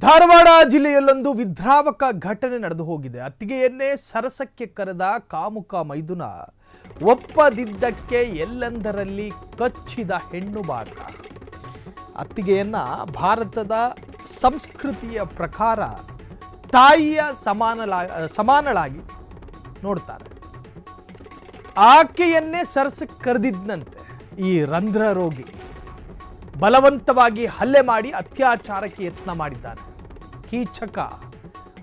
ಧಾರವಾಡ ಜಿಲ್ಲೆಯಲ್ಲೊಂದು ವಿದ್ರಾವಕ ಘಟನೆ ನಡೆದು ಹೋಗಿದೆ. ಅತ್ತಿಗೆಯನ್ನೇ ಸರಸಕ್ಕೆ ಕರೆದ ಕಾಮುಕ ಮೈದುನ ಒಪ್ಪದಿದ್ದಕ್ಕೆ ಎಲ್ಲೆಂದರಲ್ಲಿ ಕಚ್ಚಿದ ಹೆಣ್ಣು ಬಾಕ. ಅತ್ತಿಗೆಯನ್ನ ಭಾರತದ ಸಂಸ್ಕೃತಿಯ ಪ್ರಕಾರ ತಾಯಿಯ ಸಮಾನಳಾಗಿ ನೋಡ್ತಾರೆ. ಆಕೆಯನ್ನೇ ಸರಸಕ್ಕೆ ಕರೆದಿದ್ದಂತೆ ಈ ರಂಧ್ರ ರೋಗಿ ಬಲವಂತವಾಗಿ ಹಲ್ಲೆ ಮಾಡಿ ಅತ್ಯಾಚಾರಕ್ಕೆ ಯತ್ನ ಮಾಡಿದ್ದಾನೆ. ಕೀಚಕ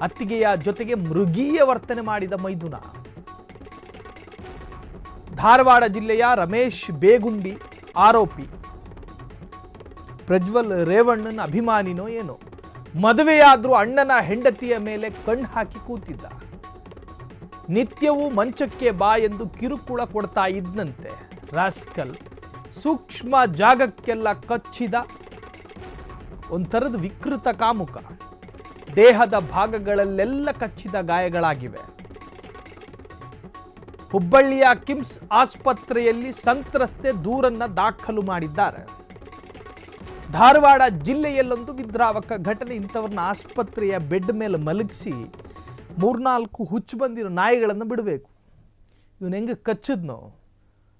ಅತ್ತಿಗೆಯ ಜೊತೆಗೆ ಮೃಗೀಯ ವರ್ತನೆ ಮಾಡಿದ ಮೈದುನ. ಧಾರವಾಡ ಜಿಲ್ಲೆಯ ರಮೇಶ್ ಬೇಗುಂಡಿ ಆರೋಪಿ. ಪ್ರಜ್ವಲ್ ರೇವಣ್ಣನ ಅಭಿಮಾನಿನೋ ಏನೋ, ಮದುವೆಯಾದ್ರೂ ಅಣ್ಣನ ಹೆಂಡತಿಯ ಮೇಲೆ ಕಣ್ಣು ಹಾಕಿ ಕೂತಿದ್ದ. ನಿತ್ಯವೂ ಮಂಚಕ್ಕೆ ಬಾ ಎಂದು ಕಿರುಕುಳ ಕೊಡ್ತಾ ಇದ್ದಂತೆ ರಾಸ್ಕಲ್ ಸೂಕ್ಷ್ಮ ಜಾಗಕ್ಕೆಲ್ಲ ಕಚ್ಚಿದ ಒಂಥರದ ವಿಕೃತ ಕಾಮುಕ. ದೇಹದ ಭಾಗಗಳಲ್ಲೆಲ್ಲ ಕಚ್ಚಿದ ಗಾಯಗಳಾಗಿವೆ. ಹುಬ್ಬಳ್ಳಿಯ ಕಿಮ್ಸ್ ಆಸ್ಪತ್ರೆಯಲ್ಲಿ ಸಂತ್ರಸ್ತೆ ದೂರನ್ನ ದಾಖಲು ಮಾಡಿದ್ದಾರೆ. ಧಾರವಾಡ ಜಿಲ್ಲೆಯಲ್ಲೊಂದು ವಿದ್ರಾವಕ ಘಟನೆ. ಇಂಥವ್ರನ್ನ ಆಸ್ಪತ್ರೆಯ ಬೆಡ್ ಮೇಲೆ ಮಲಗಿಸಿ 3-4 ಹುಚ್ಚು ಬಂದಿರೋ ನಾಯಿಗಳನ್ನು ಬಿಡಬೇಕು. ಇವನು ಹೆಂಗೆ ಕಚ್ಚಿದ್ನೋ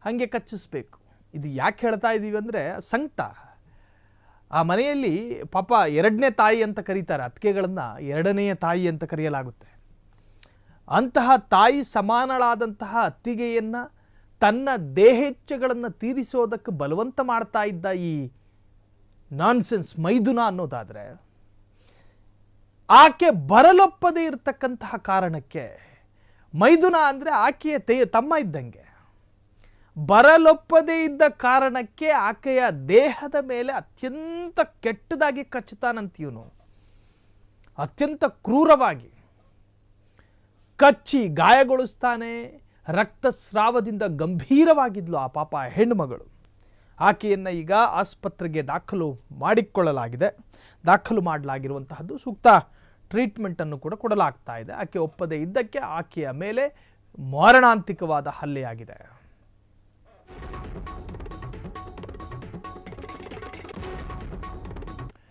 ಹಾಗೆ ಕಚ್ಚಿಸ್ಬೇಕು. ಇದು ಯಾಕೆ ಹೇಳ್ತಾ ಇದ್ದೀವಿ ಅಂದರೆ, ಸಂಕಟ. ಆ ಮನೆಯಲ್ಲಿ ಪಾಪ 2ನೇ ತಾಯಿ ಅಂತ ಕರೀತಾರೆ, ಅತ್ತಿಗೆಗಳನ್ನು 2ನೆಯ ತಾಯಿ ಅಂತ ಕರೆಯಲಾಗುತ್ತೆ. ಅಂತಹ ತಾಯಿ ಸಮಾನಳಾದಂತಹ ಅತ್ತಿಗೆಯನ್ನು ತನ್ನ ದೇಹೇಚ್ಛೆಗಳನ್ನು ತೀರಿಸೋದಕ್ಕೆ ಬಲವಂತ ಮಾಡ್ತಾ ಇದ್ದ ಈ ನಾನ್ಸೆನ್ಸ್ ಮೈದುನ ಅನ್ನೋದಾದರೆ, ಆಕೆ ಬರಲೊಪ್ಪದೇ ಇರತಕ್ಕಂತಹ ಕಾರಣಕ್ಕೆ, ಮೈದುನ ಅಂದರೆ ಆಕೆಯ ತಮ್ಮ ಇದ್ದಂಗೆ, ಬರಲೊಪ್ಪದೇ ಇದ್ದ ಕಾರಣಕ್ಕೆ ಆಕೆಯ ದೇಹದ ಮೇಲೆ ಅತ್ಯಂತ ಕೆಟ್ಟದಾಗಿ ಕಚ್ಚುತ್ತಾನಂತೀವನು. ಅತ್ಯಂತ ಕ್ರೂರವಾಗಿ ಕಚ್ಚಿ ಗಾಯಗೊಳಿಸ್ತಾನೆ. ರಕ್ತಸ್ರಾವದಿಂದ ಗಂಭೀರವಾಗಿದ್ಲು ಆ ಪಾಪ ಹೆಣ್ಣುಮಗಳು. ಆಕೆಯನ್ನು ಈಗ ಆಸ್ಪತ್ರೆಗೆ ದಾಖಲು ಮಾಡಿಕೊಳ್ಳಲಾಗಿದೆ. ದಾಖಲು ಮಾಡಲಾಗಿರುವಂತಹದ್ದು ಸೂಕ್ತ ಟ್ರೀಟ್ಮೆಂಟನ್ನು ಕೂಡ ಕೊಡಲಾಗ್ತಾ ಇದೆ. ಆಕೆ ಒಪ್ಪದೇ ಇದ್ದಕ್ಕೆ ಆಕೆಯ ಮೇಲೆ ಮಾರಣಾಂತಿಕವಾದ ಹಲ್ಲೆಯಾಗಿದೆ.